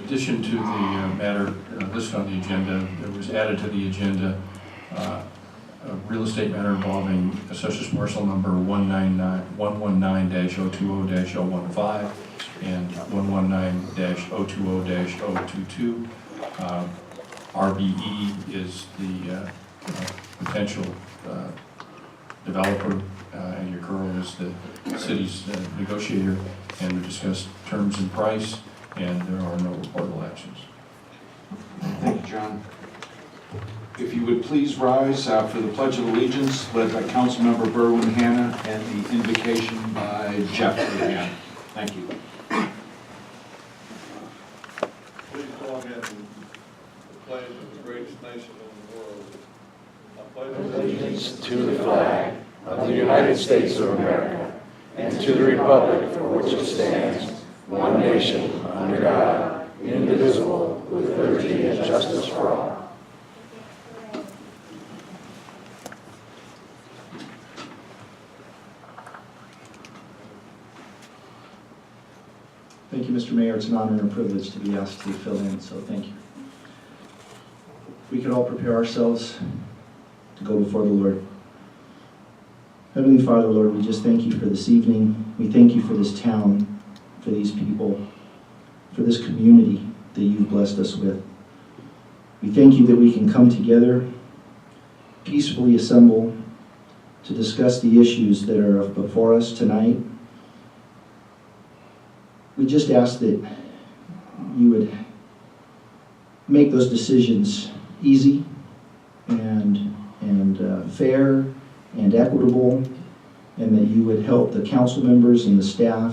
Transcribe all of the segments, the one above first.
addition to the matter listed on the agenda, there was added to the agenda a real estate matter involving assessors parcel number 119-020-015 and 119-020-022. RBE is the potential developer, and your girl is the city's negotiator, and we discussed terms and price, and there are no reportable actions. Thank you, John. If you would please rise for the Pledge of Allegiance, led by Councilmember Berwin Hanna, and the invocation by Jeffrey Hanna. Thank you. Please join in the pledge of the greatest nation in the world. I pledge Allegiance to the flag of the United States of America and to the republic for which it stands, one nation, under God, indivisible, with liberty and justice for all. Thank you, Mr. Mayor. It's an honor and a privilege to be asked to fill in, so thank you. We could all prepare ourselves to go before the Lord. Heavenly Father, Lord, we just thank you for this evening. We thank you for this town, for these people, for this community that you've blessed us with. We thank you that we can come together, peacefully assemble to discuss the issues that are before us tonight. We just ask that you would make those decisions easy and fair and equitable, and that you would help the council members and the staff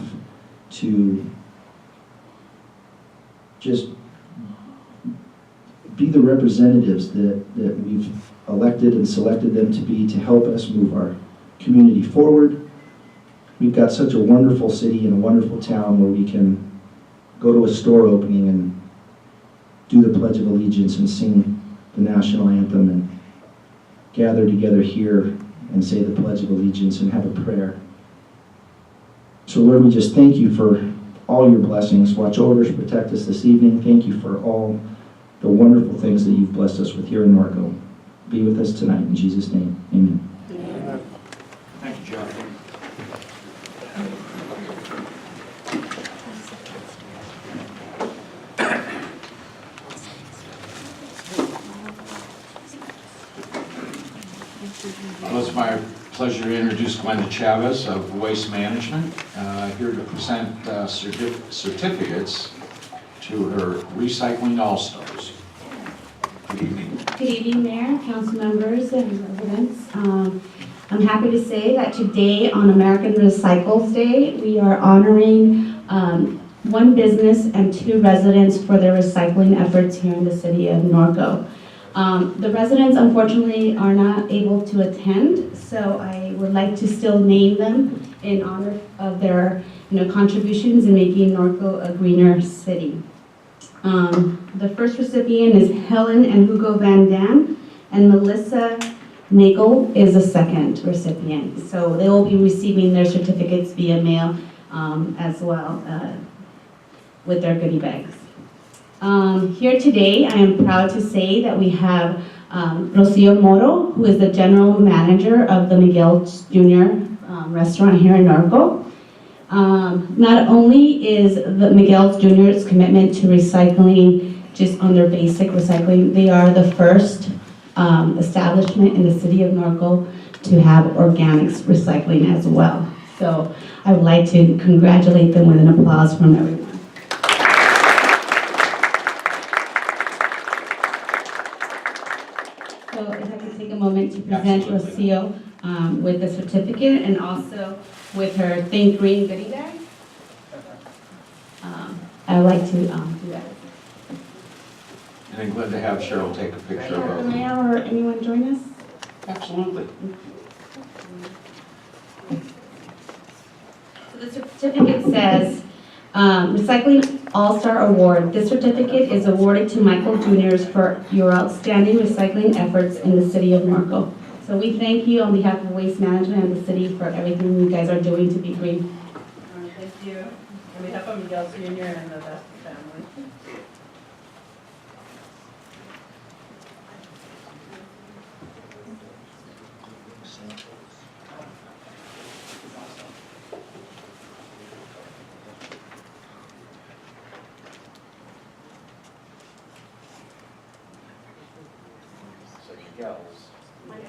to just be the representatives that we've elected and selected them to be, to help us move our community forward. We've got such a wonderful city and a wonderful town where we can go to a store opening and do the Pledge of Allegiance and sing the national anthem and gather together here and say the Pledge of Allegiance and have a prayer. So Lord, we just thank you for all your blessings. Watch over us, protect us this evening. Thank you for all the wonderful things that you've blessed us with here in Norco. Be with us tonight in Jesus' name, amen. Thank you, John. Well, it's my pleasure to introduce Glenda Chavez of Waste Management, here to present certificates to her Recycling All-Stars. Good evening. Good evening, Mayor, council members, and residents. I'm happy to say that today on American Recycles Day, we are honoring one business and 2 residents for their recycling efforts here in the city of Norco. The residents unfortunately are not able to attend, so I would like to still name them in honor of their contributions in making Norco a greener city. The first recipient is Helen and Hugo Van Dam, and Melissa Nagel is the second recipient. So they will be receiving their certificates via mail as well with their goodie bags. Here today, I am proud to say that we have Rocio Moro, who is the general manager of the Miguel's Jr. Restaurant here in Norco. Not only is the Miguel's Jr.'s commitment to recycling just on their basic recycling, they are the first establishment in the city of Norco to have organics recycling as well. So I would like to congratulate them with an applause from everyone. So if I could take a moment to present Rocio with the certificate and also with her Think Green goodie bag. I would like to do that. And I'm glad to have Cheryl take a picture The of mayor or anyone join us? Absolutely. So the certificate says, Recycling All-Star Award. This certificate is awarded to Michael Juniors for your outstanding recycling efforts in the city of Norco. So we thank you on behalf of Waste Management and the city for everything you guys are doing to be green. Thank you. On behalf of Miguel Jr. and the Vesta family. Miguel's. Thank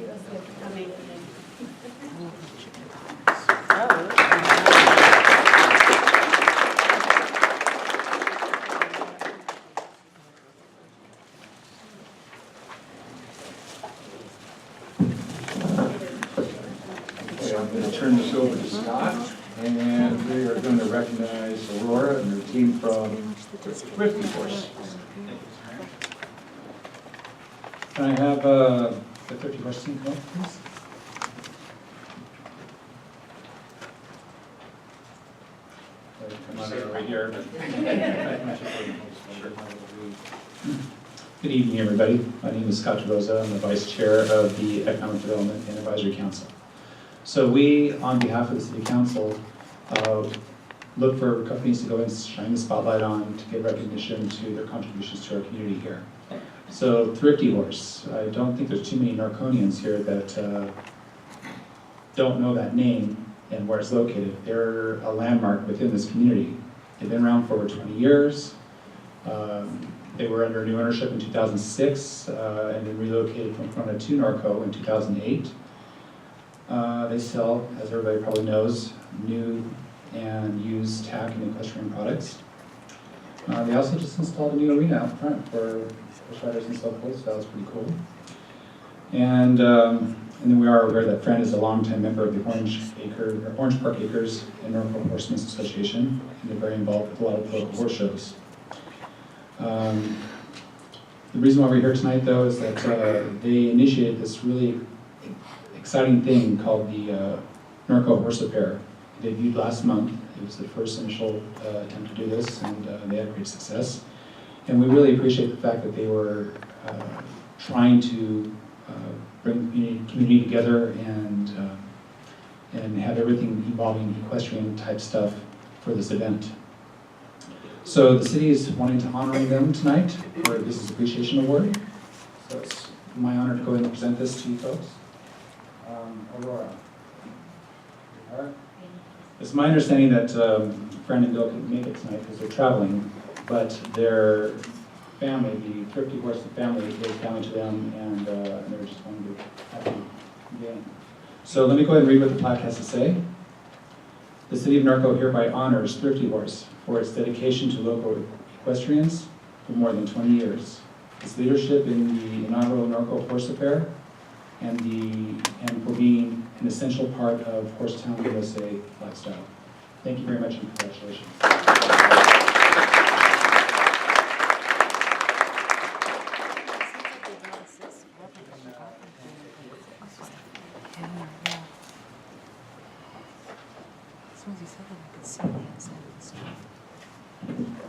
you for coming. Okay, I'm going to turn this over to Scott, and we are going to recognize Aurora and her team from Thrifty Horse. Can I have the 50 horse team come up, please? Come on over here. Good evening, everybody. My name is Scott Rosa. I'm the Vice Chair of the Economic Development and Advisory Council. So we, on behalf of the City Council, look for companies to go and shine the spotlight on to give recognition to their contributions to our community here. So Thrifty Horse, I don't think there's too many Norconians here that don't know that name and where it's located. They're a landmark within this community. They've been around for over 20 years. They were under new ownership in 2006 and then relocated from Corona to Norco in 2008. They sell, as everybody probably knows, new and used tack and equestrian products. They also just installed a new arena out front for horse riders and so forth, so that was pretty cool. And then we are aware that Fran is a longtime member of the Orange Park Acres and Norco Horsemen's Association, and they're very involved with a lot of local horse shows. The reason why we're here tonight, though, is that they initiated this really exciting thing called the Norco Horse Affair. It debuted last month. It was the first initial attempt to do this, and they had great success. And we really appreciate the fact that they were trying to bring the community together and have everything involving equestrian type stuff for this event. So the city is wanting to honor them tonight for this Appreciation Award. So it's my honor to go ahead and present this to you folks. Aurora. All right. It's my understanding that Fran and Bill couldn't make it tonight because they're traveling, but their family, the Thrifty Horse family, is family to them, and they were just wanting to have a game. So let me go ahead and read what the plaque has to say. The City of Norco hereby honors Thrifty Horse for its dedication to local equestrians for more than 20 years, its leadership in the inaugural Norco Horse Affair, and for being an essential part of Horsetown USA lifestyle. Thank you very much and congratulations.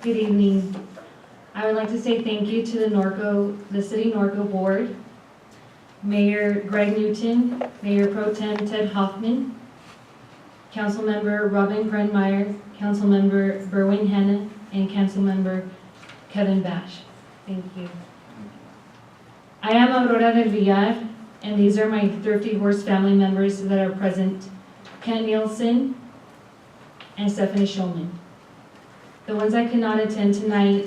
Good evening. I would like to say thank you to the City Norco Board, Mayor Greg Newton, Mayor Pro Tem Ted Hoffman, Councilmember Robin Grenmeyer, Councilmember Berwin Hanna, and Councilmember Kevin Bash. Thank you. I am Aurora del Villar, and these are my Thrifty Horse family members that are present: Kent Nielsen and Stephanie Schulman. The ones that could not attend tonight: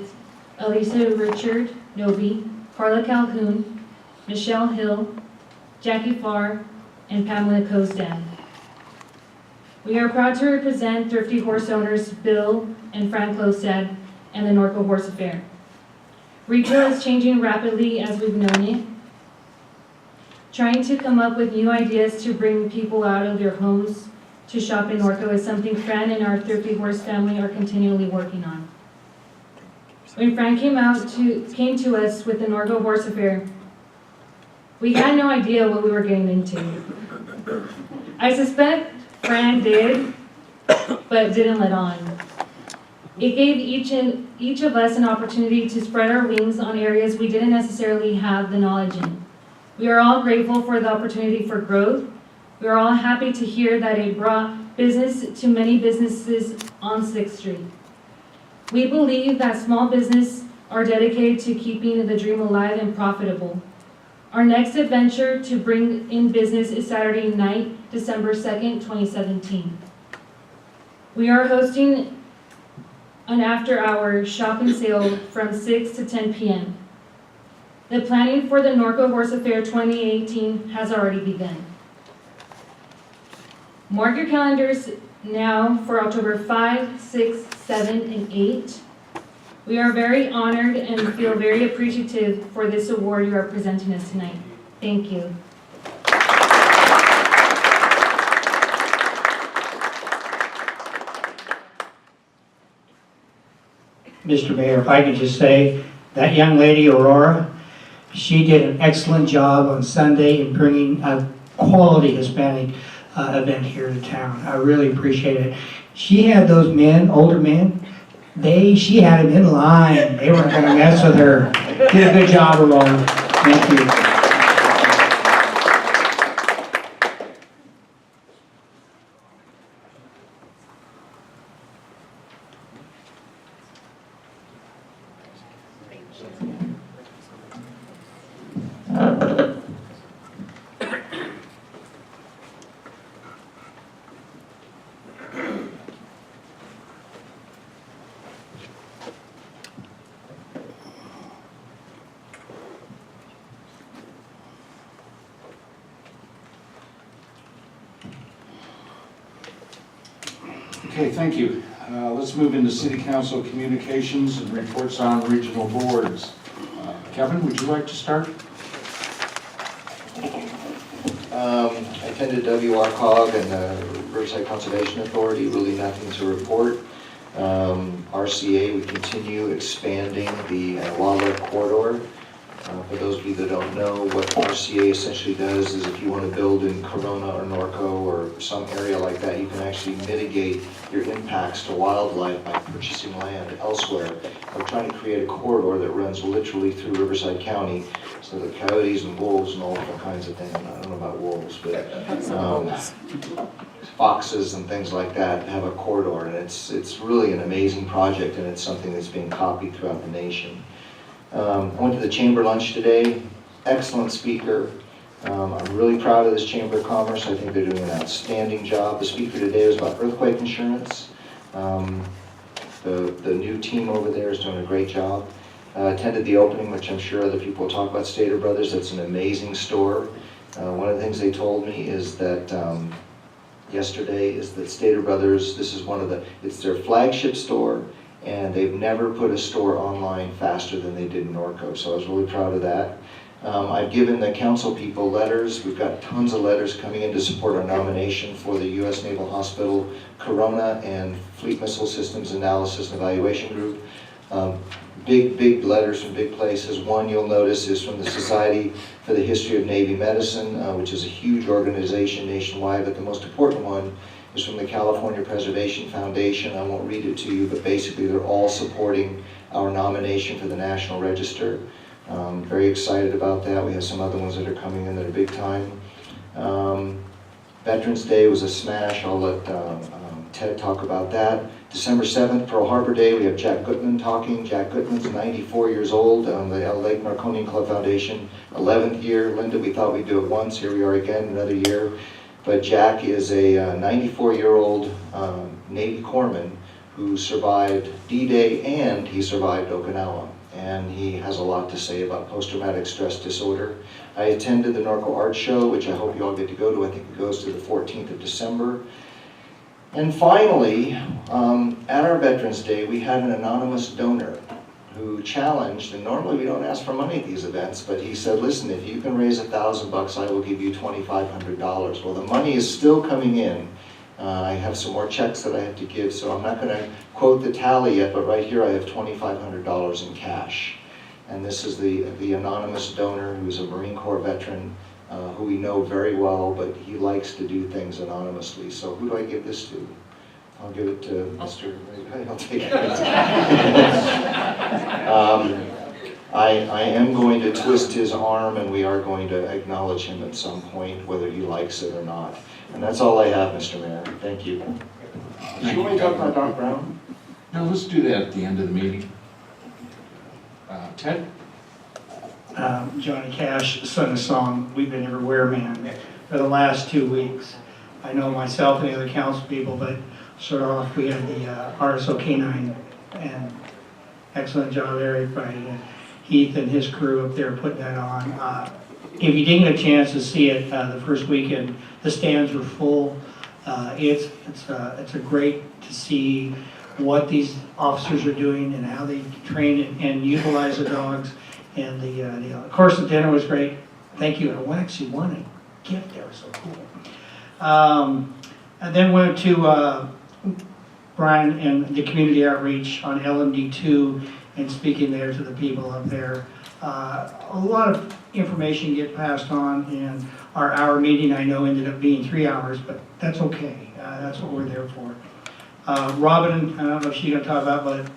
Elisa Richard Noby, Carla Calhoun, Michelle Hill, Jackie Farr, and Pamela Cosdan. We are proud to represent Thrifty Horse owners Bill and Fran Clostad and the Norco Horse Affair. Retail is changing rapidly as we've known it. Trying to come up with new ideas to bring people out of their homes to shop in Norco is something Fran and our Thrifty Horse family are continually working on. When Fran came to us with the Norco Horse Affair, we had no idea what we were getting into. I suspect Fran did, but didn't let on. It gave each of us an opportunity to spread our wings on areas we didn't necessarily have the knowledge in. We are all grateful for the opportunity for growth. We are all happy to hear that it brought business to many businesses on 6th Street. We believe that small businesses are dedicated to keeping the dream alive and profitable. Our next adventure to bring in business is Saturday night, December 2nd, 2017. We are hosting an after-hour shopping sale from 6 to 10 p.m. The planning for the Norco Horse Affair 2018 has already begun. Mark your calendars now for October 5, 6, 7, and 8. We are very honored and feel very appreciative for this award you are presenting us tonight. Thank you. Mr. Mayor, if I could just say, that young lady, Aurora, she did an excellent job on Sunday in bringing a quality Hispanic event here to town. I really appreciate it. She had those men, older men, she had them in line. They weren't going to mess with her. Did a good job, Aurora. Thank you. Okay, thank you. Let's move into City Council communications and reports on regional boards. Kevin, would you like to start? I attended WRCOG and the Riverside Conservation Authority, really nothing to report. RCA, we continue expanding the wildlife corridor. For those of you that don't know, what RCA essentially does is if you want to build in Corona or Norco or some area like that, you can actually mitigate your impacts to wildlife by purchasing land elsewhere. We're trying to create a corridor that runs literally through Riverside County so that coyotes and wolves and all different kinds of things, I don't know about wolves, but foxes and things like that have a corridor, and it's really an amazing project, and it's something that's being copied throughout the nation. I went to the chamber lunch today, excellent speaker. I'm really proud of this Chamber of Commerce. I think they're doing an outstanding job. The speaker today was about earthquake insurance. The new team over there is doing a great job. Attended the opening, which I'm sure other people will talk about, Stater Brothers. That's an amazing store. One of the things they told me is that yesterday is that Stater Brothers, this is it's their flagship store, and they've never put a store online faster than they did in Norco, so I was really proud of that. I've given the council people letters. We've got tons of letters coming in to support our nomination for the U.S. Naval Hospital Corona and Fleet Missile Systems Analysis and Evaluation Group. Big letters from big places. One you'll notice is from the Society for the History of Navy Medicine, which is a huge organization nationwide, but the most important one is from the California Preservation Foundation. I won't read it to you, but basically they're all supporting our nomination for the National Register. Very excited about that. We have some other ones that are coming in that are big time. Veterans Day was a smash. I'll let Ted talk about that. December 7th, Pearl Harbor Day, we have Jack Gutman talking. Jack Gutman's 94 years old, the Lake Marconi Club Foundation, 11th year. Linda, we thought we'd do it once. Here we are again, another year. But Jack is a 94-year-old Navy corpsman who survived D-Day and he survived Okinawa. And he has a lot to say about post-traumatic stress disorder. I attended the Norco Art Show, which I hope you all get to go to. I think it goes to the 14th of December. And finally, at our Veterans Day, we had an anonymous donor who challenged, and normally we don't ask for money at these events, but he said, listen, if you can raise $1,000, I will give you $2,500. Well, the money is still coming in. I have some more checks that I have to give, so I'm not going to quote the tally yet, but right here I have $2,500 in cash. And this is the anonymous donor who's a Marine Corps veteran who we know very well, but he likes to do things anonymously. So who do I give this to? I'll give it to Mr. I'll take it. I am going to twist his arm, and we are going to acknowledge him at some point, whether he likes it or not. And that's all I have, Mr. Mayor. Thank you. Do you want to talk about Doc Brown? No, let's do that at the end of the meeting. Ted? Johnny Cash sung a song, We've Been Everywhere Man, for the last 2 weeks. I know myself and the other council people, but sort of we had the RSO K9 And excellent job, Eric, by Heath and his crew up there putting that on. If you didn't get a chance to see it the first weekend, the stands were full. It's a great to see what these officers are doing and how they train and utilize the dogs. And of course, the dinner was great. Thank you. I actually won a gift there, so cool. And then went to Brian and the community outreach on LMD2 and speaking there to the people up there. A lot of information get passed on, and our hour meeting I know ended up being 3 hours, but that's okay. That's what we're there for. Robin, I don't know if she's going to talk about, but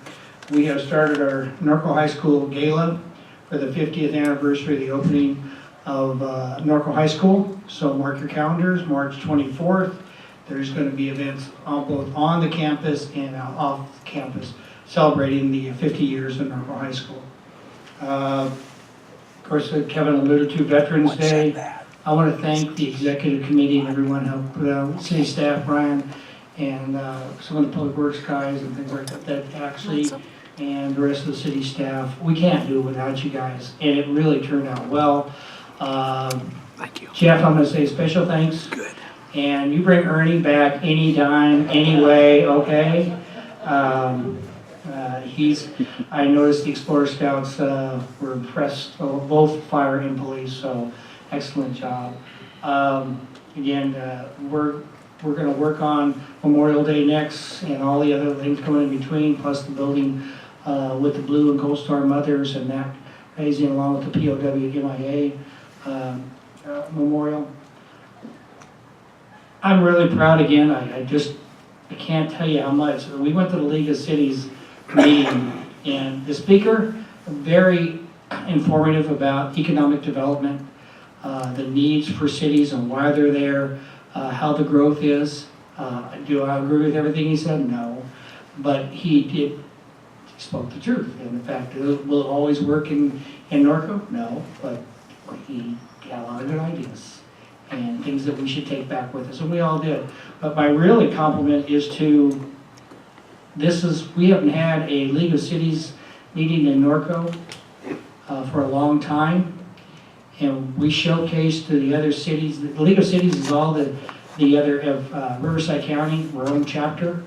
we have started our Norco High School Gala for the 50th anniversary of the opening of Norco High School. So mark your calendars, March 24th. There's going to be events both on the campus and off campus celebrating the 50 years of Norco High School. Of course, Kevin alluded to Veterans Day. I want to thank the executive committee and everyone who put out, city staff, Brian, and some of the public works guys and things like that actually, and the rest of the city staff. We can't do it without you guys, and it really turned out well. Thank you. Jeff, I'm going to say special thanks. Good. And you bring Ernie back anytime, anyway, okay? I noticed the Explorer Scouts were impressed, both fire and police, so excellent job. Again, we're going to work on Memorial Day next and all the other things coming in between, plus the building with the Blue and Gold Star Mothers and that raising along with the POW MIA Memorial. I'm really proud again. I can't tell you how much. We went to the League of Cities meeting, and the speaker, very informative about economic development, the needs for cities and why they're there, how the growth is. Do I agree with everything he said? No. But he spoke the truth. And in fact, will it always work in Norco? No. But he had a lot of good ideas and things that we should take back with us, and we all did. But my really compliment is to, we haven't had a League of Cities meeting in Norco for a long time, and we showcased to the other cities. The League of Cities is all the other of Riverside County, our own chapter,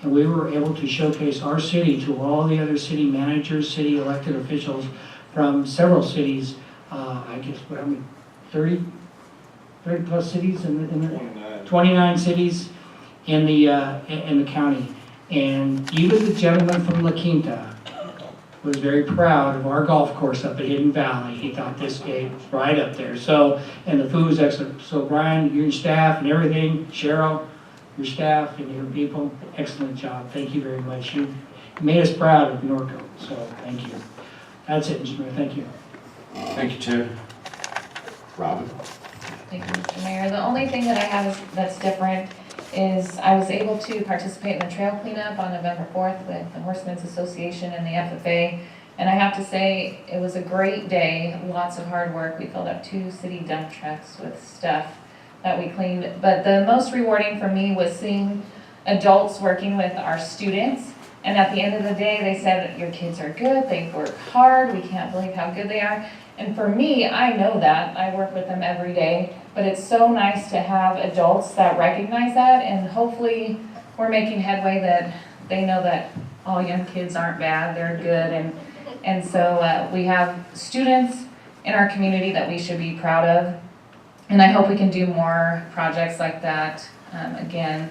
and we were able to showcase our city to all the other city managers, city elected officials from several cities. I guess, 30 plus cities in the 29 cities in the county. And even the gentleman from La Quinta was very proud of our golf course up at Hidden Valley. He thought this game was right up there. So, and the food was excellent. So Brian, your staff and everything, Cheryl, your staff and your people, excellent job. Thank you very much. You made us proud of Norco, so thank you. That's it, Mr. Mayor. Thank you. Thank you, Ted. Robin? Thank you, Mr. Mayor. The only thing that I have that's different is I was able to participate in the trail cleanup on November 4th with the Horsemen's Association and the FFA. And I have to say, it was a great day, lots of hard work. We filled up 2 city dump trucks with stuff that we cleaned. But the most rewarding for me was seeing adults working with our students. And at the end of the day, they said, your kids are good, they work hard, we can't believe how good they are. And for me, I know that. I work with them every day. But it's so nice to have adults that recognize that, and hopefully we're making headway that they know that all young kids aren't bad, they're good. And so we have students in our community that we should be proud of. And I hope we can do more projects like that again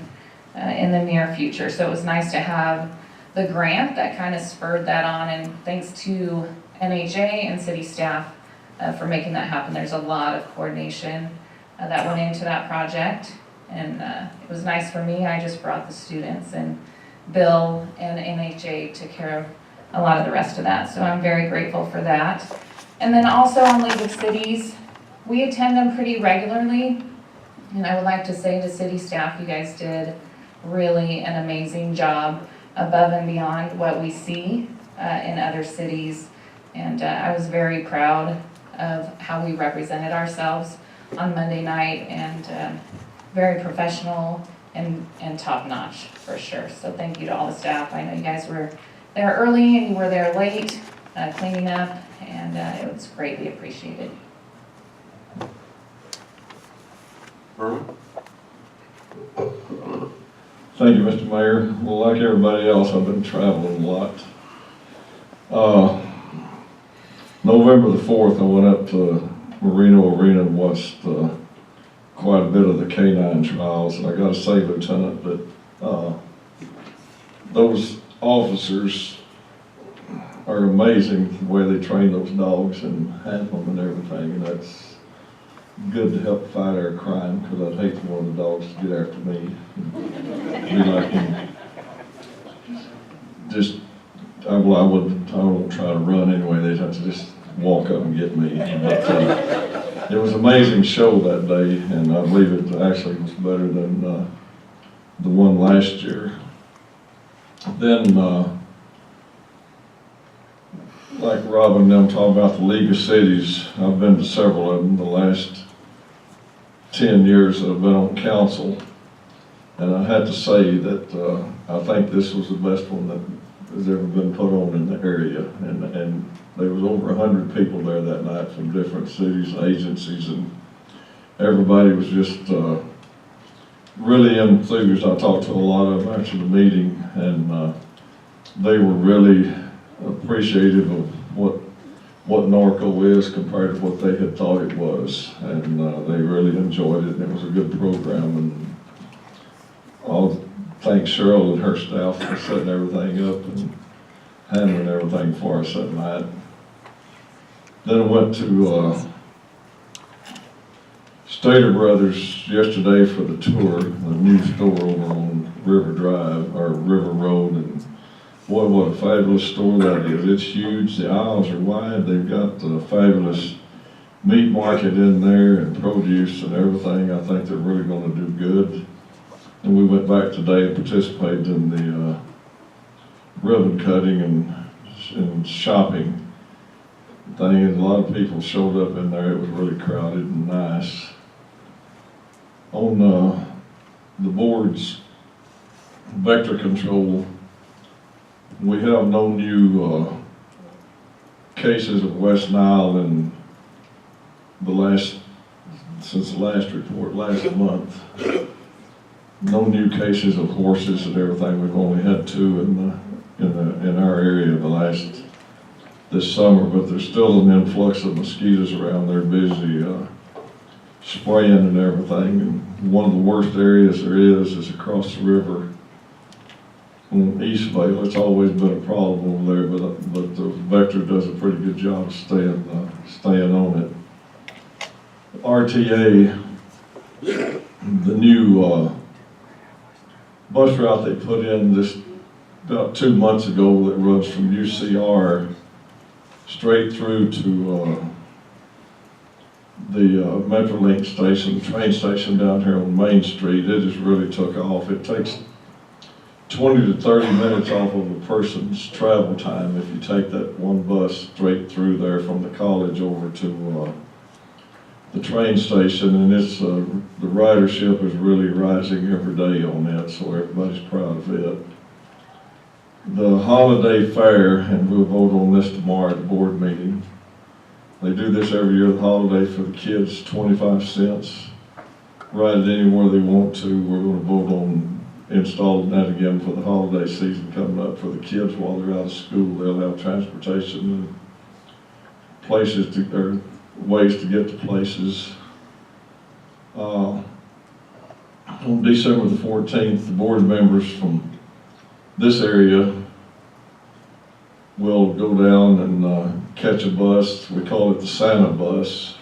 in the near future. So it was nice to have the grant that kind of spurred that on, and thanks to NHA and city staff for making that happen. There's a lot of coordination that went into that project, and it was nice for me. I just brought the students, and Bill and NHA took care of a lot of the rest of that, so I'm very grateful for that. And then also on League of Cities, we attend them pretty regularly, and I would like to say to city staff, you guys did really an amazing job above and beyond what we see in other cities, and I was very proud of how we represented ourselves on Monday night, and very professional and top-notch for sure. So thank you to all the staff. I know you guys were there early and you were there late, cleaning up, and it was greatly appreciated. Berman? Thank you, Mr. Mayor. Well, like everybody else, I've been traveling a lot. November the 4th, I went up to Marino Arena and watched quite a bit of the K-9 trials, and I gotta say, Lieutenant, that those officers are amazing the way they train those dogs and handle them and everything, and that's good to help fight our crime, because I'd hate for one of the dogs to get after me. Be like him. Just, I won't try to run anyway, they'd have to just walk up and get me. But, it was an amazing show that day, and I believe it actually was better than the one last year. Then, like Rob and them talking about the League of Cities, I've been to several of them the last 10 years that I've been on council, and I had to say that I think this was the best one that has ever been put on in the area, and there was over 100 people there that night from different cities and agencies, and everybody was just really enthused. I talked to a lot of them after the meeting, and they were really appreciative of what Norco is compared to what they had thought it was, and they really enjoyed it, and it was a good program, and I'll thank Cheryl and her staff for setting everything up and handling everything for us that night. Then I went to Stater Brothers yesterday for the tour, the new store over on River Drive, or River Road, and boy, what a fabulous store that is. It's huge, the aisles are wide, they've got the fabulous meat market in there and produce and everything. I think they're really gonna do good. And we went back today and participated in the ribbon cutting and shopping thing, and a lot of people showed up in there. It was really crowded and nice. On the board's vector control, we have no new cases of West Nile since the last report last month. No new cases of horses and everything. We've only had 2 in our area this summer, but there's still an influx of mosquitoes around. They're busy spraying and everything. And one of the worst areas there is across the river on Eastvale. It's always been a problem over there, but the vector does a pretty good job staying on it. RTA, the new bus route they put in this about 2 months ago that runs from UCR straight through to the Metrolink station, train station down here on Main Street. It just really took off. It takes 20 to 30 minutes off of a person's travel time if you take that one bus straight through there from the college over to the train station, and it's the ridership is really rising every day on it, so everybody's proud of it. The holiday fair, and we'll vote on this tomorrow at the board meeting. They do this every year, the holiday for the kids, 25 cents. Ride it anywhere they want to. We're going to vote on installing that again for the holiday season coming up for the kids while they're out of school. They'll have transportation and places or ways to get to places. On December the 14th, the board members from this area will go down and catch a bus. We call it the Santa bus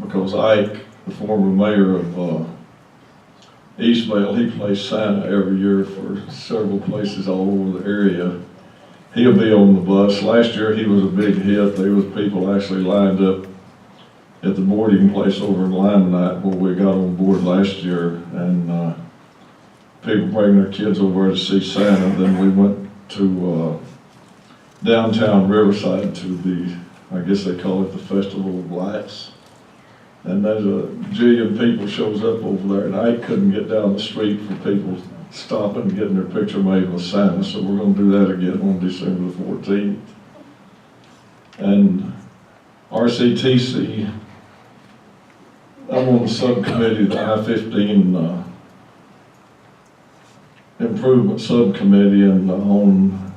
because Ike, the former mayor of Eastvale, he plays Santa every year for several places all over the area. He'll be on the bus. Last year he was a big hit. There was people actually lined up at the boarding place over in Limonite where we got on board last year, and people bring their kids over to see Santa. Then we went to downtown Riverside to the, I guess they call it the Festival of Lights. And there's a jillion people shows up over there, and I couldn't get down the street for people stopping and getting their picture made with Santa, so we're gonna do that again on December the 14th. And RCTC, I'm on the subcommittee, the I-15 Improvement Subcommittee, and on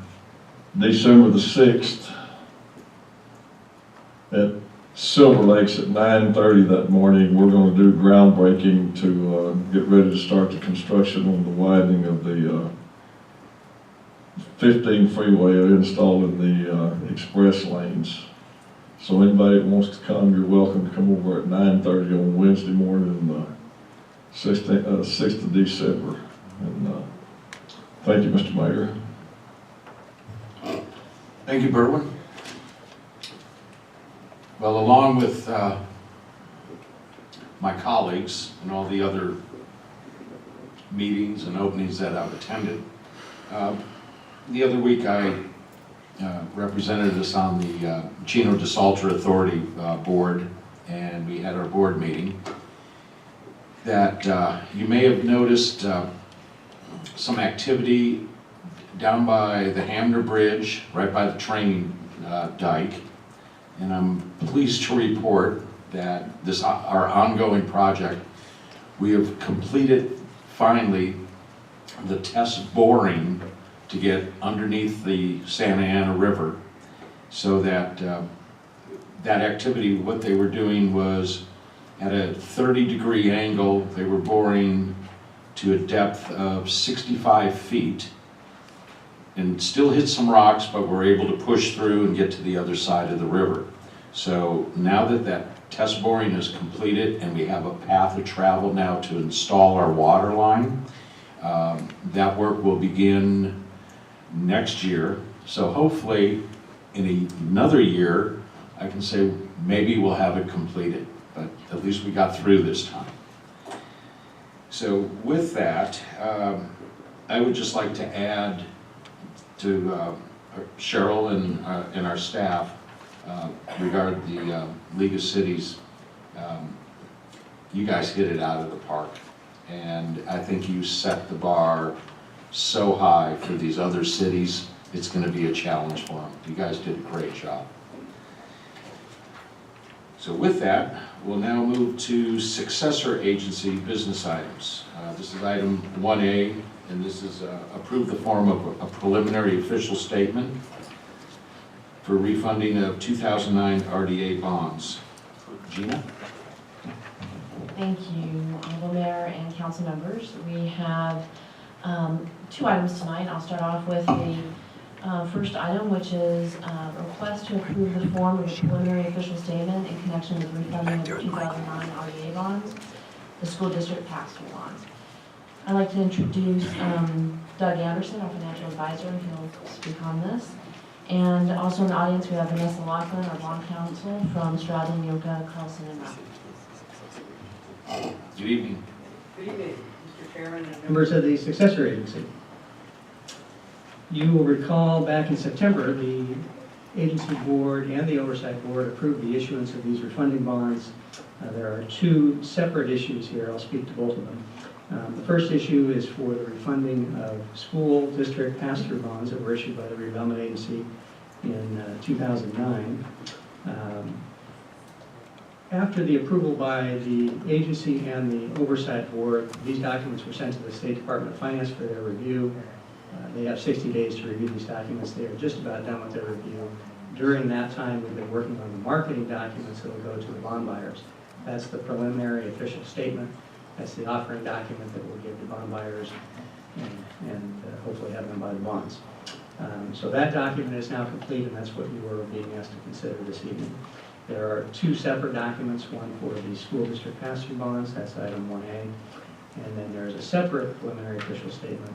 December the 6th at Silver Lakes at 9:30 that morning, we're going to do groundbreaking to get ready to start the construction on the widening of the 15 freeway, installing the express lanes. So anybody that wants to come, you're welcome to come over at 9:30 on Wednesday morning, 6th of December. And thank you, Mr. Mayor. Thank you, Berwin. Well, along with my colleagues and all the other meetings and openings that I've attended, the other week I represented us on the Chino DeSalter Authority board, and we had our board meeting. That you may have noticed some activity down by the Hamner Bridge, right by the train dike. And I'm pleased to report that our ongoing project, we have completed finally the test boring to get underneath the Santa Ana River, so that that activity, what they were doing was at a 30-degree angle, they were boring to a depth of 65 feet and still hit some rocks, but were able to push through and get to the other side of the river. So now that that test boring is completed and we have a path of travel now to install our water line, that work will begin next year. So hopefully in another year, I can say maybe we'll have it completed, but at least we got through this time. So with that, I would just like to add to Cheryl and our staff regarding the League of Cities. You guys hit it out of the park, and I think you set the bar so high for these other cities. It's going to be a challenge for them. You guys did a great job. So with that, we'll now move to successor agency business items. This is item 1A, and this is approve the form of a preliminary official statement for refunding of 2009 RDA bonds. Gina? Thank you, Honorable Mayor and council members. We have two items tonight. I'll start off with the first item, which is a request to approve the form of a preliminary official statement in connection with refunding of the 2009 RDA bonds, the school district pass-through bonds. I'd like to introduce Doug Anderson, our financial advisor, and he'll speak on this. And also in the audience, we have Vanessa Laughlin, our bond counsel from Stratton, Yoga, Carlson, and Rupp. Good evening. Good evening, Mr. Chairman and members of the successor agency. You will recall back in September, the agency board and the oversight board approved the issuance of these refunding bonds. There are two separate issues here. I'll speak to both of them. The first issue is for the refunding of school district pass-through bonds that were issued by the redevelopment agency in 2009. After the approval by the agency and the oversight board, these documents were sent to the State Department of Finance for their review. They have 60 days to review these documents. They are just about done with their review. During that time, we've been working on the marketing documents that will go to the bond buyers. That's the preliminary official statement. That's the offering document that will give the bond buyers and hopefully have them buy the bonds. So that document is now complete, and that's what you are being asked to consider this evening. There are two separate documents, one for the school district pass-through bonds, that's item 1A, and then there's a separate preliminary official statement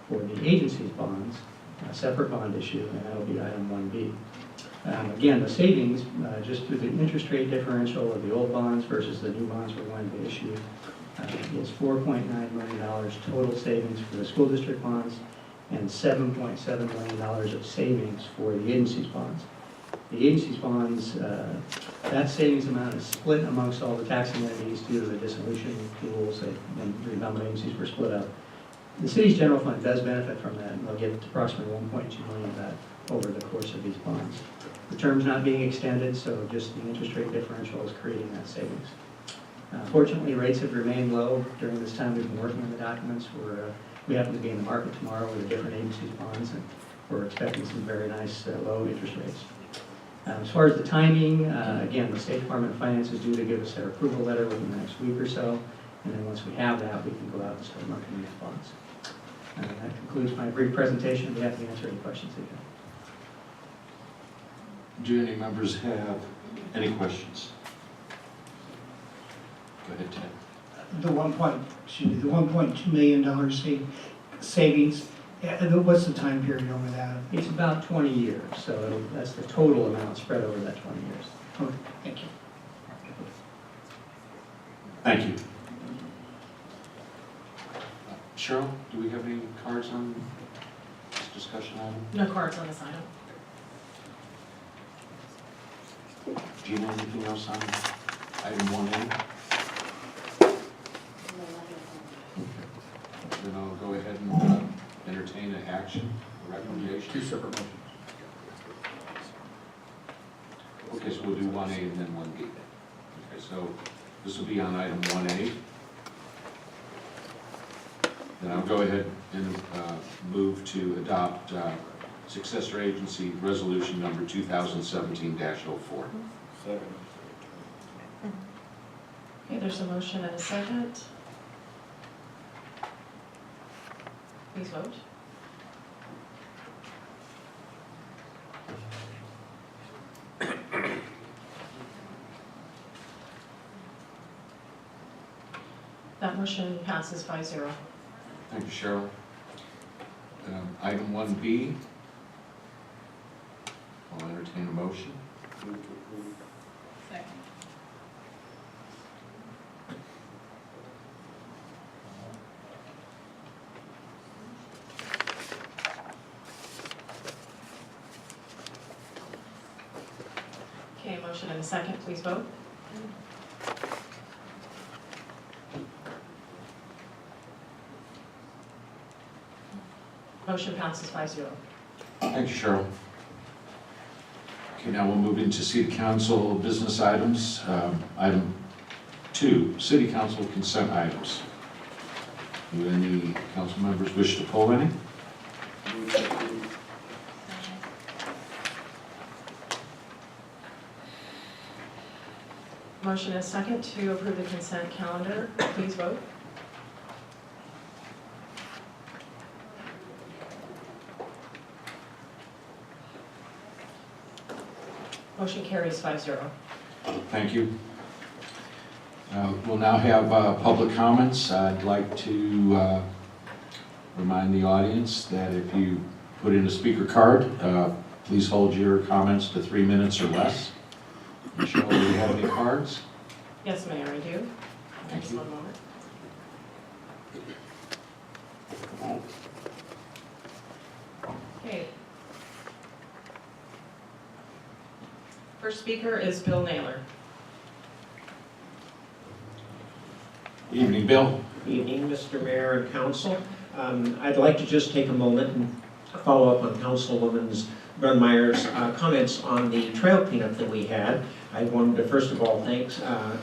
for the agency's bonds, a separate bond issue, and that'll be item 1B. Again, the savings, just through the interest rate differential of the old bonds versus the new bonds we're going to issue, is $4.9 million total savings for the school district bonds and $7.7 million of savings for the agency's bonds. The agency's bonds, that savings amount is split amongst all the taxing entities due to the dissolution rules, and redevelopment agencies were split up. The city's general fund does benefit from that, and they'll get approximately 1.2 million of that over the course of these bonds. The term's not being extended, so just the interest rate differential is creating that savings. Fortunately, rates have remained low during this time we've been working on the documents. We happen to be in the market tomorrow with a different agency's bonds, and we're expecting some very nice low interest rates. As far as the timing, again, the State Department of Finance is due to give us their approval letter within the next week or so, and then once we have that, we can go out and start marketing these bonds. That concludes my brief presentation. I'd be happy to answer any questions that you have. Do any members have any questions? Go ahead, Ted. The $1.2 million savings, what's the time period over that? It's about 20 years, so that's the total amount spread over that 20 years. Okay, thank you. Thank you. Cheryl, do we have any cards on this discussion item? No cards on this item. Do you know anything else on item 1A? Then I'll go ahead and entertain an action, a recommendation. Two separate motions. Okay, so we'll do 1A and then 1B. Okay, so this will be on item 1A. Then I'll go ahead and move to adopt successor agency resolution number 2017-04. Second. Okay, there's a motion and a second. Please vote. That motion passes 5-0. Thank you, Cheryl. Item 1B. I'll entertain a motion. Move to approve. Second. Okay, motion and a second, please vote. Motion passes 5-0. Thank you, Cheryl. Okay, now we'll move into City Council business items. Item 2, City Council consent items. Do any council members wish to pull any? Move to approve. Motion and a second to approve the consent calendar, please vote. Motion carries 5-0. Thank you. We'll now have public comments. I'd like to remind the audience that if you put in a speaker card, please hold your comments to 3 minutes or less. Michelle, do you have any cards? Yes, Mayor, I do. Thank Just you. 1 moment. Okay. First speaker is Bill Naylor. Evening, Bill. Evening, Mr. Mayor and Council. I'd like to just take a moment and follow up on Councilwoman Brunmeyer's comments on the trail cleanup that we had. I wanted to first of all thank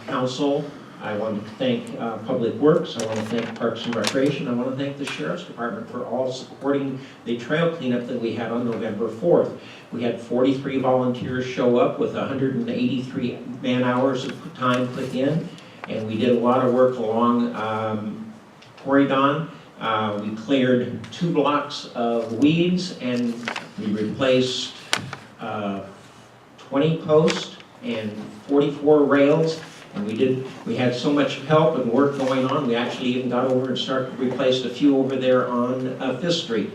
Council. I want to thank Public Works. I want to thank Parks and Recreation. I want to thank the Sheriff's Department for all supporting the trail cleanup that we had on November 4th. We had 43 volunteers show up with 183 man-hours of time put in, and we did a lot of work along Corridon. We cleared 2 blocks of weeds, and we replaced 20 posts and 44 rails. And we had so much help and work going on, we actually even got over and replaced a few over there on 5th Street.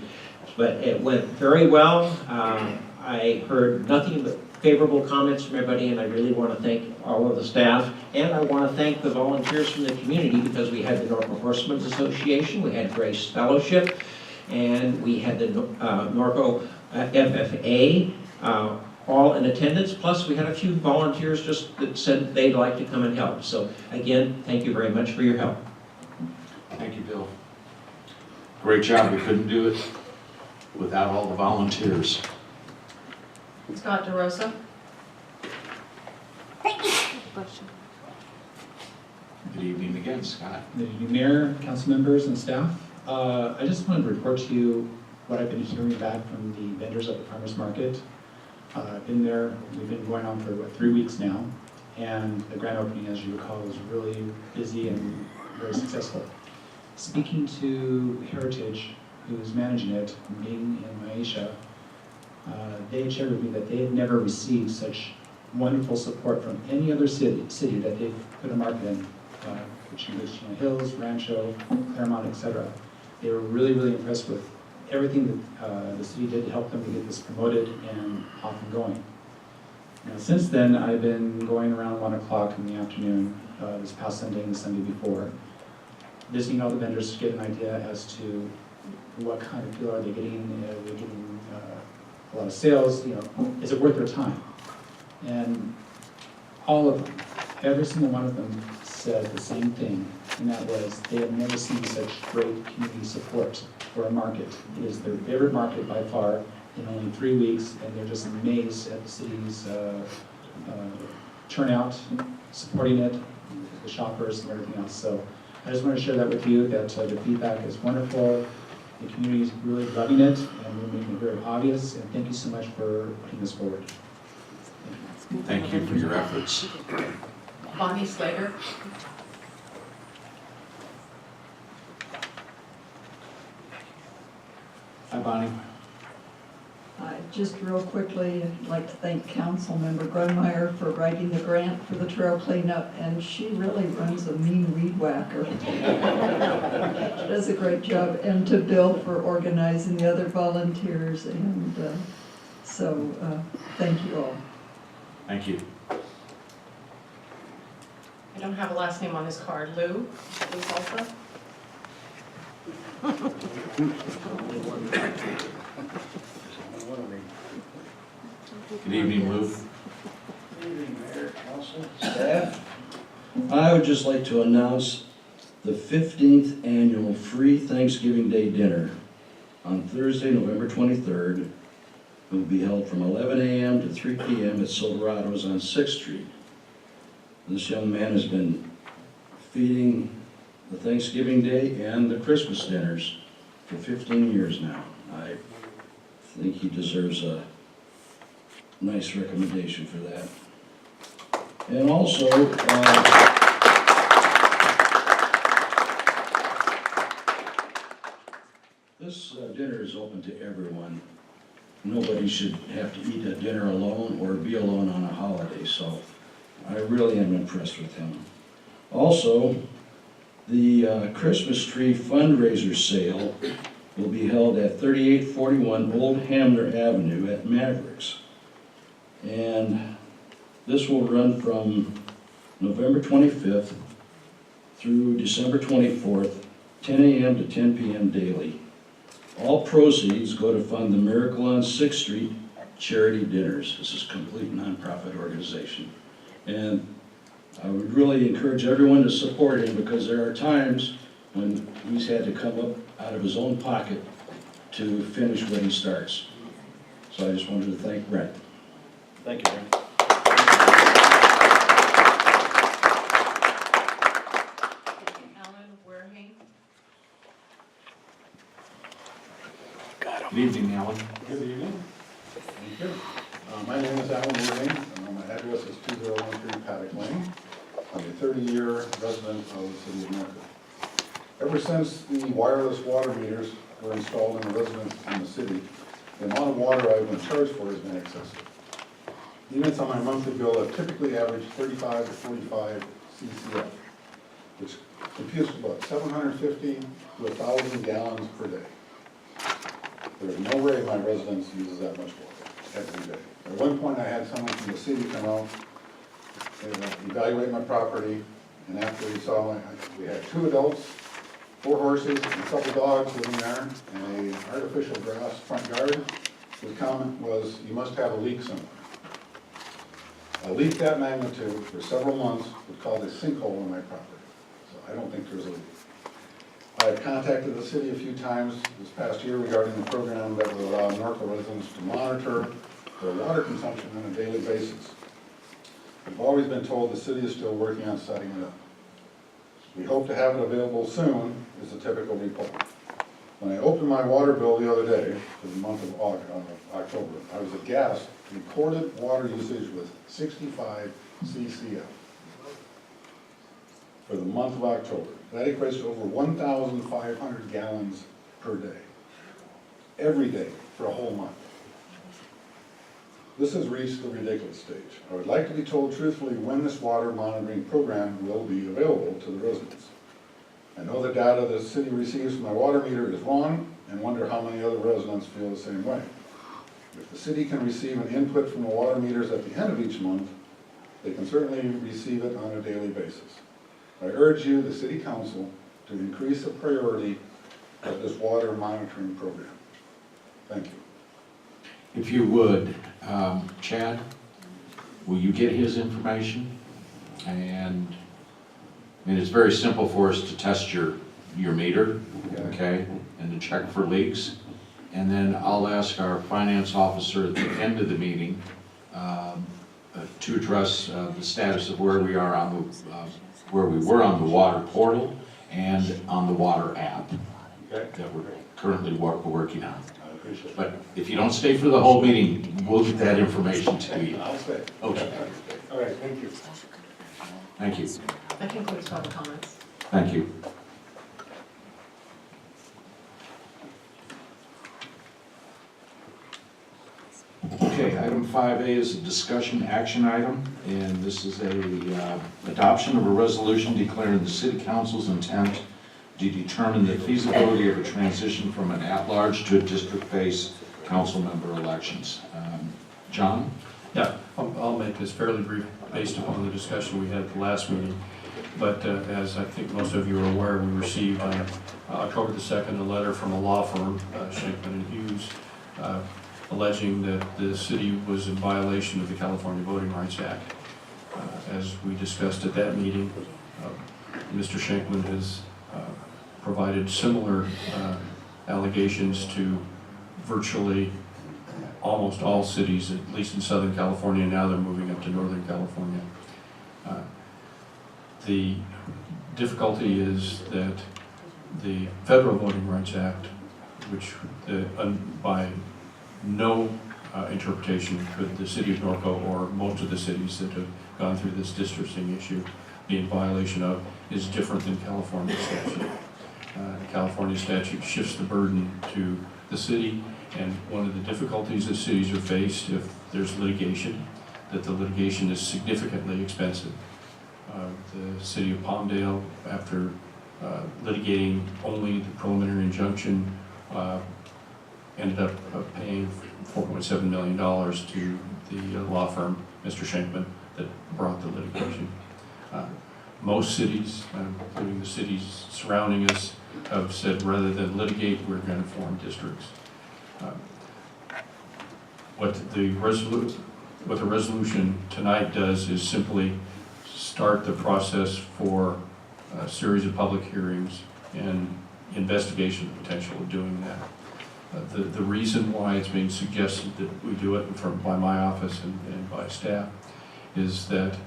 But it went very well. I heard nothing but favorable comments from everybody, and I really want to thank all of the staff. And I want to thank the volunteers from the community, because we had the Norco Horsemen's Association, we had Grace Fellowship, and we had the Norco FFA, all in attendance. Plus, we had a few volunteers just that said they'd like to come and help. So again, thank you very much for your help. Thank you, Bill. Great job, we couldn't do it without all the volunteers. Scott DeRosa. Good evening again, Scott. Good evening, Mayor, council members, and staff. I just wanted to report to you what I've been hearing back from the vendors at the farmers market. I've been there, we've been going on for, 3 weeks now, and the grand opening, as you recall, was really busy and very successful. Speaking to Heritage, who's managing it, Ming and Maisha, they had shared with me that they had never received such wonderful support from any other city that they've put a market in, which includes Chino Hills, Rancho, Claremont, etc. They were really, really impressed with everything that the city did to help them to get this promoted and off and going. Now, since then, I've been going around 1 o'clock in the afternoon, this past Sunday and the Sunday before, visiting all the vendors to get an idea as to what kind of feel are they getting. Are they getting a lot of sales? You know, is it worth their time? And all of them, every single one of them said the same thing, and that was they have never seen such great community support for a market. It is their favorite market by far in only 3 weeks, and they're just amazed at the city's turnout, supporting it, the shoppers and everything else. So I just want to share that with you, that the feedback is wonderful. The community is really loving it, and we're making it very obvious, and thank you so much for putting this forward. Thank you for your efforts. Bonnie Slater. Hi, Bonnie. Just real quickly, I'd like to thank Councilmember Grunmeyer for writing the grant for the trail cleanup, and she really runs a mean weed whacker. She does a great job, and to Bill for organizing the other volunteers, and thank you all. Thank you. I don't have a last name on this card. Lou Salsa. Good evening, Lou. Good evening, Mayor, Council, staff. I would just like to announce the 15th annual free Thanksgiving Day dinner on Thursday, November 23rd. It will be held from 11 a.m. to 3 p.m. at Silverado's on 6th Street. This young man has been feeding the Thanksgiving Day and the Christmas dinners for 15 years now. I think he deserves a nice recommendation for that. And also, this dinner is open to everyone. Nobody should have to eat a dinner alone or be alone on a holiday, so I really am impressed with him. Also, the Christmas tree fundraiser sale will be held at 3841 Old Hamner Avenue at Mavericks. And this will run from November 25th through December 24th, 10 a.m. to 10 p.m. daily. All proceeds go to fund the Miracle on 6th Street charity dinners. This is a complete nonprofit organization. And I would really encourage everyone to support him, because there are times when he's had to come up out of his own pocket to finish what he starts. So I just wanted to thank Brent. Thank you, Brent. Alan Warehain. Good evening, Alan. Good evening. Thank you. My name is Alan Wooding, and my address is 2013 Paddock Lane. I'm a 30-year resident of the city of Norco. Ever since the wireless water meters were installed in the residents in the city, the amount of water I've been charged for has been excessive. Units on my monthly bill have typically averaged 35 to 45 CCF, which computes about 750 to 1,000 gallons per day. There's no way my residence uses that much water every day. At one point, I had someone from the city come out and evaluate my property, and after he saw we had 2 adults, 4 horses, and a couple dogs living there, and an artificial grass front yard. His comment was, "You must have a leak somewhere." A leak that magnitude for several months would cause a sinkhole in my property, so I don't think there's a leak. I've contacted the city a few times this past year regarding the program that will allow Norco residents to monitor their water consumption on a daily basis. We've always been told the city is still working on setting it up. We hope to have it available soon, is the typical report. When I opened my water bill the other day, for the month of October, I was aghast. Recorded water usage was 65 CCF for the month of October. That equates to over 1,500 gallons per day, every day for a whole month. This has reached the ridiculous stage. I would like to be told truthfully when this water monitoring program will be available to the residents. I know the data the city receives from my water meter is wrong and wonder how many other residents feel the same way. If the city can receive an input from the water meters at the end of each month, they can certainly receive it on a daily basis. I urge you, the city council, to increase the priority of this water monitoring program. Thank you. If you would, Chad, will you get his information? And I mean, it's very simple for us to test your meter, okay, and to check for leaks. And then I'll ask our finance officer at the end of the meeting to address the status of where we are on the, where we were on the water portal and on the water app that we're currently working on. But if you don't stay for the whole meeting, we'll get that information to you. I'll stay. Okay. All right, thank you. Thank you. That concludes public comments. Thank you. Okay, item 5A is a discussion action item, and this is a adoption of a resolution declaring the city council's intent to determine the feasibility of a transition from an at-large to a district-based council member elections. John? Yeah, I'll make this fairly brief based upon the discussion we had at the last meeting. But as I think most of you are aware, we received on October the 2nd a letter from a law firm, Shankman & Hughes, alleging that the city was in violation of the California Voting Rights Act. As we discussed at that meeting, Mr. Shankman has provided similar allegations to virtually almost all cities, at least in Southern California. Now they're moving up to Northern California. The difficulty is that the Federal Voting Rights Act, which by no interpretation could the city of Norco or most of the cities that have gone through this districting issue be in violation of, is different than California statute. California statute shifts the burden to the city, and one of the difficulties that cities are faced if there's litigation, that the litigation is significantly expensive. The city of Palmdale, after litigating only the preliminary injunction, ended up paying $4.7 million to the law firm, Mr. Shankman, that brought the litigation. Most cities, including the cities surrounding us, have said rather than litigate, we're going to form districts. What the resolution tonight does is simply start the process for a series of public hearings and investigation of the potential of doing that. The reason why it's being suggested that we do it by my office and by staff is that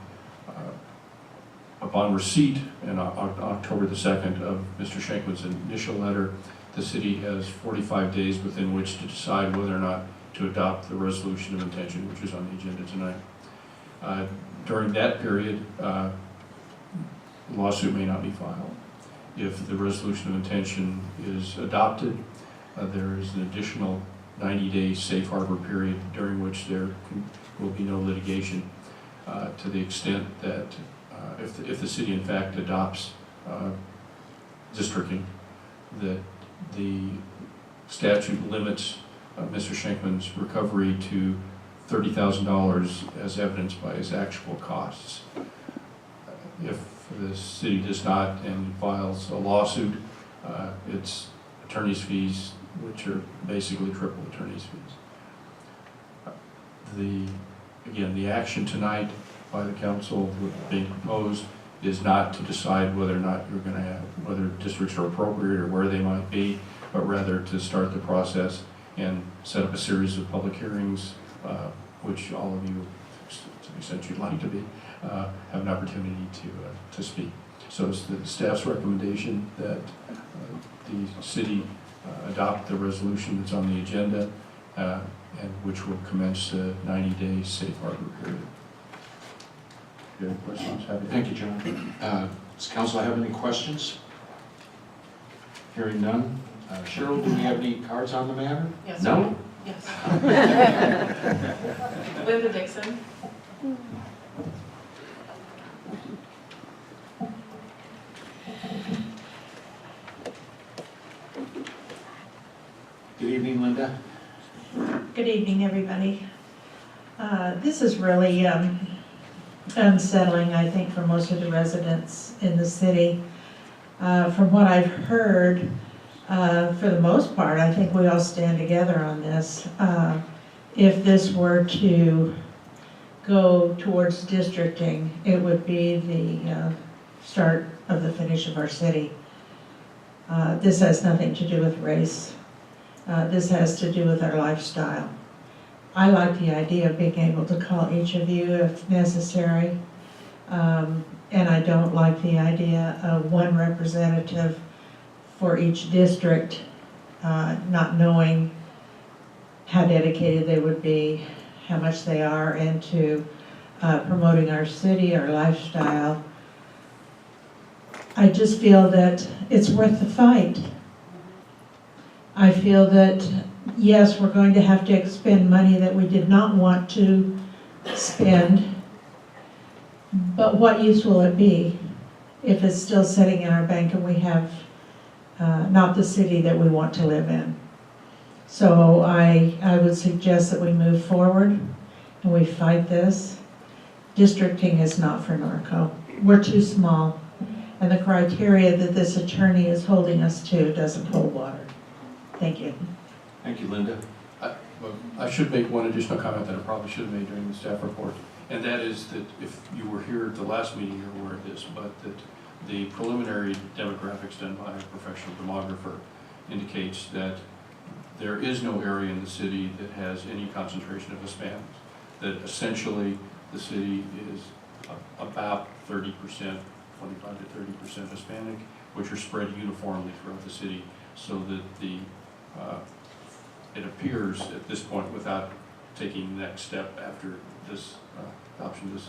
upon receipt on October the 2nd of Mr. Shankman's initial letter, the city has 45 days within which to decide whether or not to adopt the resolution of intention, which is on the agenda tonight. During that period, a lawsuit may not be filed. If the resolution of intention is adopted, there is an additional 90-day safe harbor period during which there will be no litigation, to the extent that if the city in fact adopts districting, that the statute limits Mr. Shankman's recovery to $30,000 as evidenced by his actual costs. If the city does not and files a lawsuit, it's attorney's fees, which are basically triple attorney's fees. Again, the action tonight by the council being proposed is not to decide whether or not you're going to have, whether districts are appropriate or where they might be, but rather to start the process and set up a series of public hearings, which all of you, to the extent you'd like to be, have an opportunity to speak. So it's the staff's recommendation that the city adopt the resolution that's on the agenda, and which will commence the 90-day safe harbor period. If you have any questions, happy to. Thank you, John. Does council have any questions? Hearing none. Cheryl, do we have any cards on the matter? Yes. No? Yes. Linda Dixon. Good evening, Linda. Good evening, everybody. This is really unsettling, I think, for most of the residents in the city. From what I've heard, for the most part, I think we all stand together on this. If this were to go towards districting, it would be the start of the finish of our city. This has nothing to do with race. This has to do with our lifestyle. I like the idea of being able to call each of you if necessary, and I don't like the idea of one representative for each district, not knowing how dedicated they would be, how much they are into promoting our city, our lifestyle. I just feel that it's worth the fight. I feel that, yes, we're going to have to expend money that we did not want to spend, but what use will it be if it's still sitting in our bank and we have not the city that we want to live in? So I would suggest that we move forward and we fight this. Districting is not for Norco. We're too small, and the criteria that this attorney is holding us to doesn't hold water. Thank you. Thank you, Linda. I should make one additional comment that I probably should have made during the staff report, and that is that if you were here at the last meeting, you're aware of this, but that the preliminary demographics done by a professional demographer indicates that there is no area in the city that has any concentration of Hispanics, that essentially the city is about 30%, 25 to 30% Hispanic, which are spread uniformly throughout the city, so that it appears at this point, without taking the next step after this adoption of this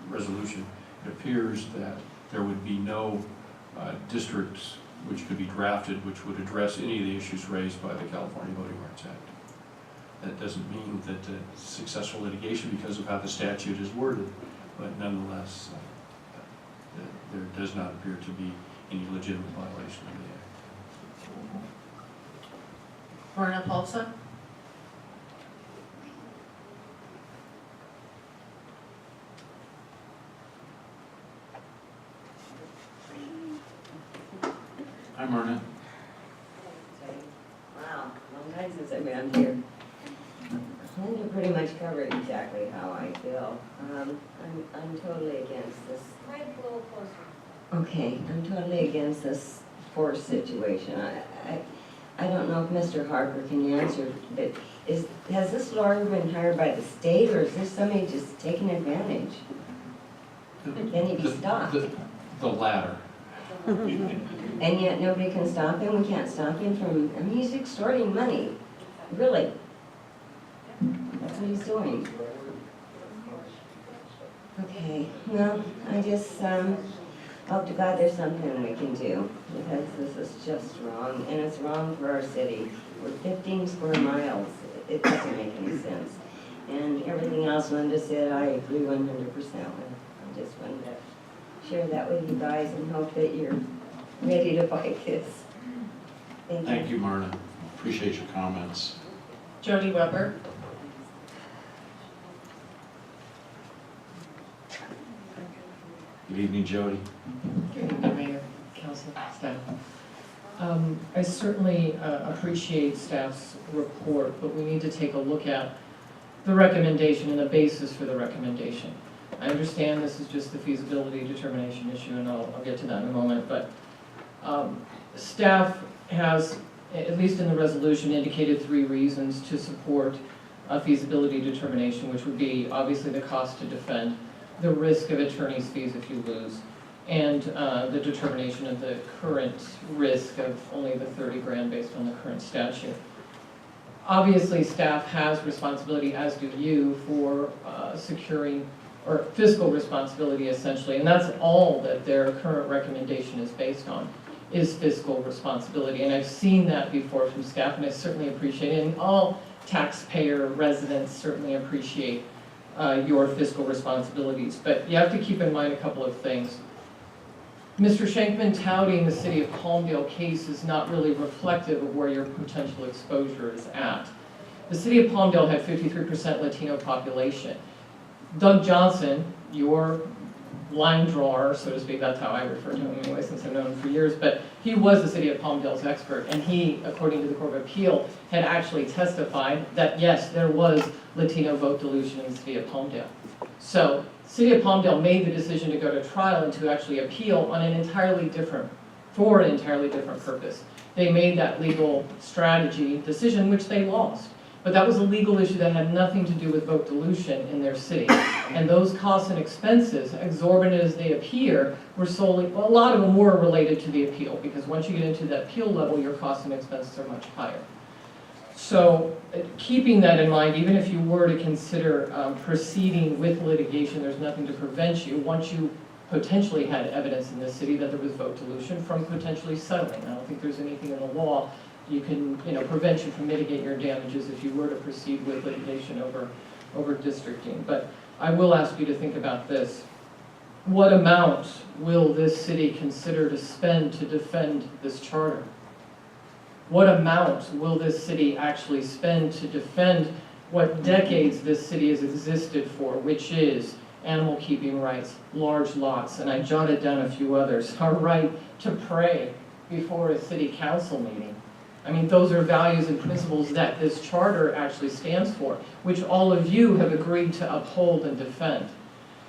resolution, it appears that there would be no districts which could be drafted which would address any of the issues raised by the California Voting Rights Act. That doesn't mean that successful litigation because of how the statute is worded, but nonetheless, there does not appear to be any legitimate violation of the act. Marna Paulson. Hi, Marna. Wow, long time since I've been here. Linda pretty much covered exactly how I feel. I'm totally against this. Right a little closer. Okay, I'm totally against this forced situation. I don't know if Mr. Harper can answer, but has this lawyer been hired by the state, or is this somebody just taking advantage? Can he be stopped? The latter. And yet nobody can stop him? We can't stop him from, I mean, he's extorting money, really. That's what he's doing. Okay, well, I just hope to God there's something we can do, because this is just wrong, and it's wrong for our city. We're 15 square miles. It doesn't make any sense. And everything else Linda said, I agree 100% with. I just wanted to share that with you guys and hope that you're ready to fight this. Thank you. Thank you, Marna. Appreciate your comments. Jody Weber. Good evening, Jody. Good evening, Mayor, Council, staff. I certainly appreciate staff's report, but we need to take a look at the recommendation and the basis for the recommendation. I understand this is just the feasibility determination issue, and I'll get to that in a moment, but staff has, at least in the resolution, indicated 3 reasons to support a feasibility determination, which would be obviously the cost to defend, the risk of attorney's fees if you lose, and the determination of the current risk of only the 30 grand based on the current statute. Obviously, staff has responsibility, as do you, for securing, or fiscal responsibility essentially, and that's all that their current recommendation is based on, is fiscal responsibility. And I've seen that before from staff, and I certainly appreciate it, and all taxpayer residents certainly appreciate your fiscal responsibilities. But you have to keep in mind a couple of things. Mr. Shankman touting the City of Palmdale case is not really reflective of where your potential exposure is at. The City of Palmdale had 53% Latino population. Doug Johnson, your line drawer, so to speak, that's how I refer to him anyway, since I've known him for years, but he was the City of Palmdale's expert, and he, according to the Court of Appeal, had actually testified that yes, there was Latino vote dilution in the City of Palmdale. So, City of Palmdale made the decision to go to trial and to actually appeal on for an entirely different purpose. They made that legal strategy decision, which they lost. But that was a legal issue that had nothing to do with vote dilution in their city. And those costs and expenses, exorbitant as they appear, were solely, well, a lot of them were related to the appeal, because once you get into that appeal level, your costs and expenses are much higher. So keeping that in mind, even if you were to consider proceeding with litigation, there's nothing to prevent you, once you potentially had evidence in this city that there was vote dilution, from potentially settling. I don't think there's anything in the law you can, prevent you from mitigate your damages if you were to proceed with litigation over districting. But I will ask you to think about this. What amount will this city consider to spend to defend this charter? What amount will this city actually spend to defend what decades this city has existed for, which is animal keeping rights, large lots, and I jotted down a few others, our right to pray before a city council meeting. I mean, those are values and principles that this charter actually stands for, which all of you have agreed to uphold and defend.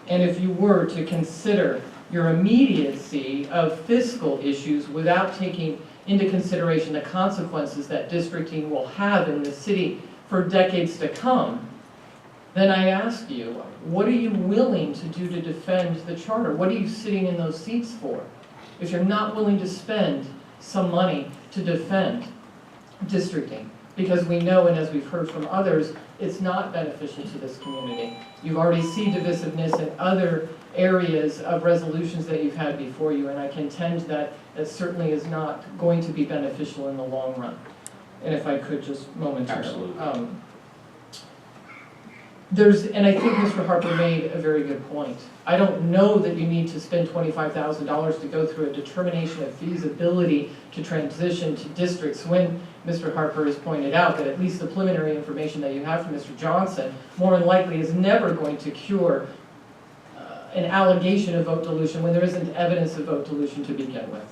And if you were to consider your immediacy of fiscal issues without taking into consideration the consequences that districting will have in the city for decades to come, then I ask you, what are you willing to do to defend the charter? What are you sitting in those seats for? If you're not willing to spend some money to defend districting, because we know, and as we've heard from others, it's not beneficial to this community. You've already seen divisiveness in other areas of resolutions that you've had before you, and I contend that it certainly is not going to be beneficial in the long run. And if I could just momentarily. Absolutely. And I think Mr. Harper made a very good point. I don't know that you need to spend $25,000 to go through a determination of feasibility to transition to districts, when Mr. Harper has pointed out that at least the preliminary information that you have from Mr. Johnson more than likely is never going to cure an allegation of vote dilution when there isn't evidence of vote dilution to begin with.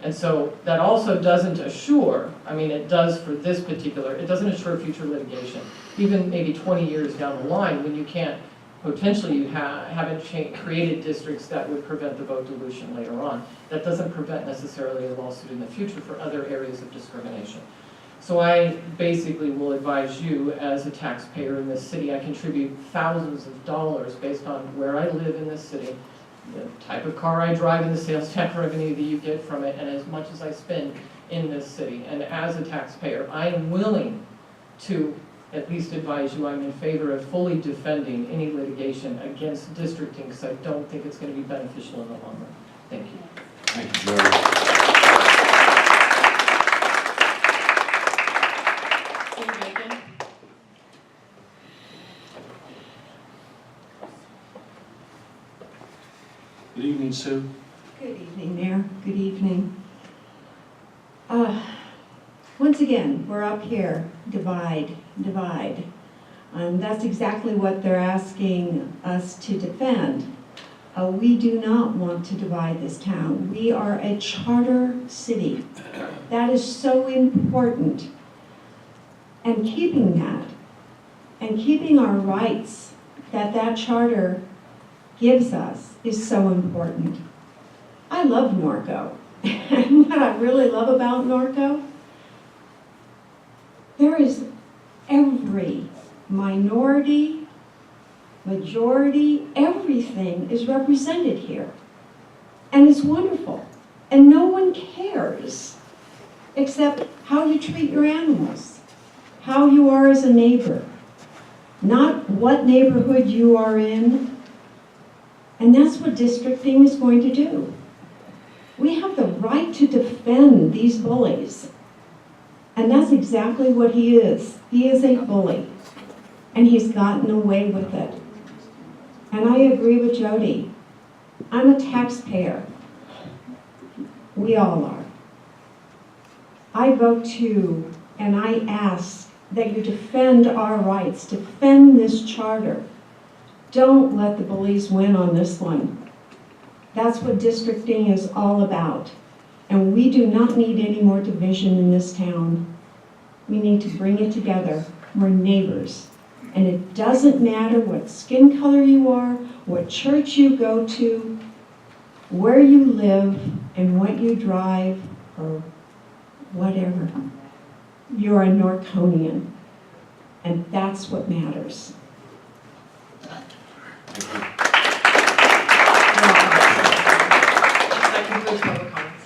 And so that also doesn't assure, I mean it does for this particular, it doesn't assure future litigation. Even maybe 20 years down the line, when you can't, potentially you haven't created districts that would prevent the vote dilution later on. That doesn't prevent necessarily a lawsuit in the future for other areas of discrimination. So I basically will advise you, as a taxpayer in this city, I contribute thousands of dollars based on where I live in this city, the type of car I drive, and the sales tax revenue that you get from it, and as much as I spend in this city. And as a taxpayer, I am willing to at least advise you I'm in favor of fully defending any litigation against districting, because I don't think it's going to be beneficial in the long run. Thank you. Thank you, Joe. Good evening, Sue. Good evening, Mayor. Good evening. Once again, we're up here, divide. That's exactly what they're asking us to defend. We do not want to divide this town. We are a charter city. That is so important. And keeping that, and keeping our rights that charter gives us is so important. I love Norco. And what I really love about Norco, there is every minority, majority, everything is represented here. And it's wonderful. And no one cares except how you treat your animals, how you are as a neighbor, not what neighborhood you are in. And that's what districting is going to do. We have the right to defend these bullies. And that's exactly what he is. He is a bully. And he's gotten away with it. And I agree with Jody. I'm a taxpayer. We all are. I vote too, and I ask that you defend our rights, defend this charter. Don't let the bullies win on this one. That's what districting is all about. And we do not need any more division in this town. We need to bring it together. We're neighbors. And it doesn't matter what skin color you are, what church you go to, where you live, and what you drive, or whatever. You're a Norconian. And that's what matters. That concludes public comments.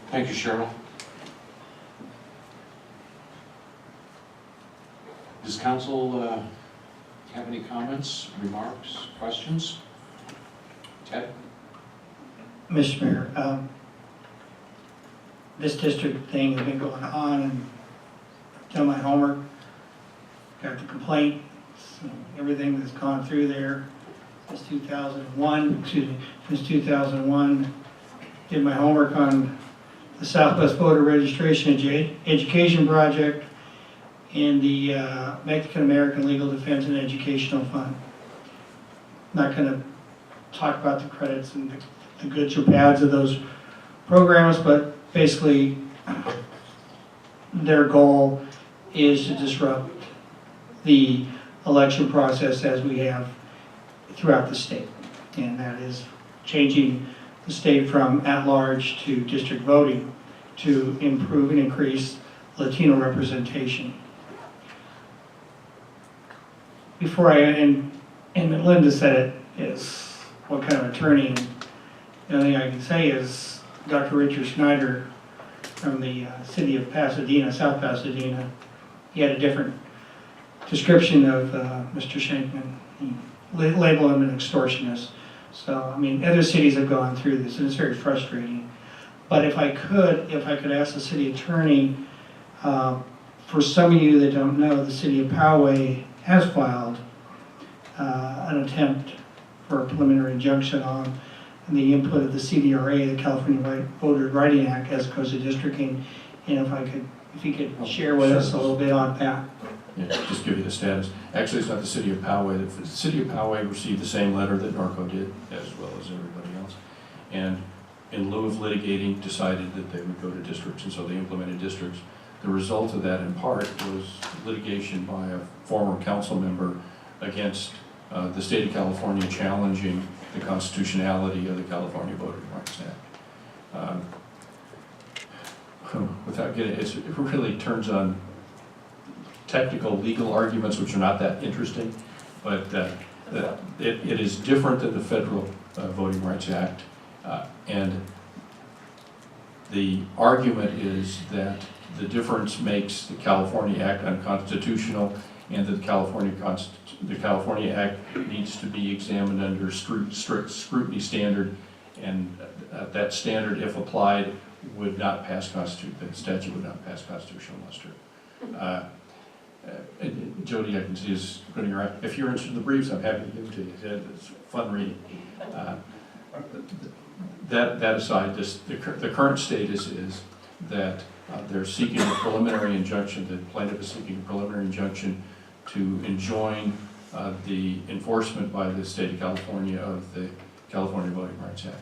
Thank you, Cheryl. Does council have any comments, remarks, questions? Ted? Mr. Mayor, this district thing has been going on, and I've done my homework, got the complaint, so everything that's gone through there since 2001, did my homework on the Southwest Voter Registration Education Project and the Mexican-American Legal Defense and Educational Fund. Not going to talk about the credits and the goods or bads of those programs, but basically their goal is to disrupt the election process as we have throughout the state. And that is changing the state from at-large to district voting to improve and increase Latino representation. Before and Linda said it, is what kind of attorney. The only thing I can say is Dr. Richard Schneider from the city of Pasadena, South Pasadena, he had a different description of Mr. Shankman. He labeled him an extortionist. So, I mean, other cities have gone through this, and it's very frustrating. But if I could ask the city attorney, for some of you that don't know, the city of Poway has filed an attempt for a preliminary injunction on the input of the CVRA, the California Voters Writing Act, as opposed to districting. And if you could share with us a little bit on that. Yeah, just give you the status. Actually, it's not the city of Poway. The city of Poway received the same letter that Norco did, as well as everybody else. And in lieu of litigating, decided that they would go to districts, and so they implemented districts. The result of that, in part, was litigation by a former council member against the state of California challenging the constitutionality of the California Voting Rights Act. Without getting, it really turns on technical legal arguments, which are not that interesting, but it is different than the federal Voting Rights Act, and the argument is that the difference makes the California Act unconstitutional, and that the California Act needs to be examined under strict scrutiny standard, and that standard, if applied, would not pass the statute would not pass constitutional muster. Jody, I can see is putting her. If you're interested in the briefs, I'm happy to give them to you. It's fun reading. That aside, the current status is that they're seeking a preliminary injunction. The plaintiff is seeking a preliminary injunction to enjoin the enforcement by the state of California of the California Voting Rights Act.